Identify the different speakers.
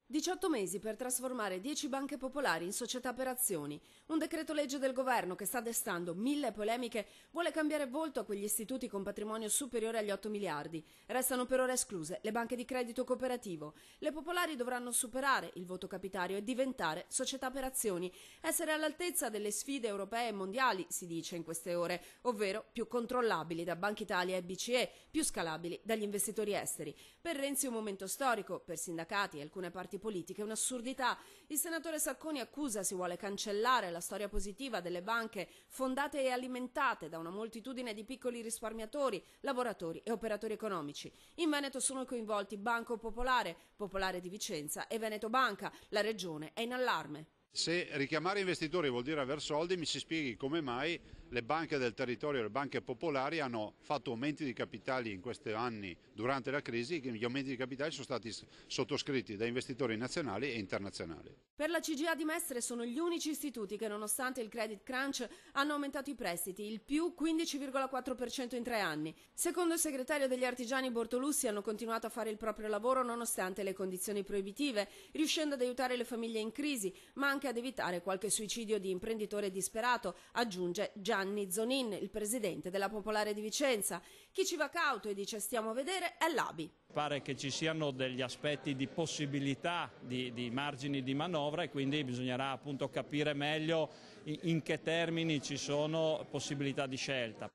Speaker 1: 18 mesi per trasformare 10 banche popolari in società per azioni. Un decreto legge del governo che sta destando 1000 polemiche vuole cambiare volto a quegli istituti con patrimonio superiore agli 8 miliardi. Restano per ora escluse le banche di credito cooperativo. Le popolari dovranno superare il voto capitario e diventare società per azioni. Essere all'altezza delle sfide europee e mondiali, si dice in queste ore, ovvero più controllabili da Banca Italia e BCE, più scalabili dagli investitori esteri. Per Renzi un momento storico, per sindacati e alcune parti politiche, un'assurdità. Il senatore Sacconi accusa si vuole cancellare la storia positiva delle banche fondate e alimentate da una moltitudine di piccoli risparmiatori, lavoratori e operatori economici. In Veneto sono coinvolti Banco Popolare, Popolare di Vicenza e Veneto Banca. La regione è in allarme.
Speaker 2: Se richiamare investitori vuol dire aver soldi, mi si spieghi come mai le banche del territorio, le banche popolari hanno fatto aumenti di capitali in questi anni durante la crisi, che gli aumenti di capitali sono stati sottoscritti da investitori nazionali e internazionali.
Speaker 1: Per la CGA di Mestre sono gli unici istituti che nonostante il credit crunch hanno aumentato i prestiti, il più 15,4% in 3 anni. Secondo il segretario degli artigiani Bortolussi hanno continuato a fare il proprio lavoro nonostante le condizioni proibitive, riuscendo ad aiutare le famiglie in crisi, ma anche ad evitare qualche suicidio di imprenditore disperato, aggiunge Gianni Zonin, il presidente della Popolare di Vicenza. Chi ci va cauto e dice stiamo a vedere è l'ABI.
Speaker 3: Pare che ci siano degli aspetti di possibilità di margini di manovra e quindi bisognerà appunto capire meglio in che termini ci sono possibilità di scelta.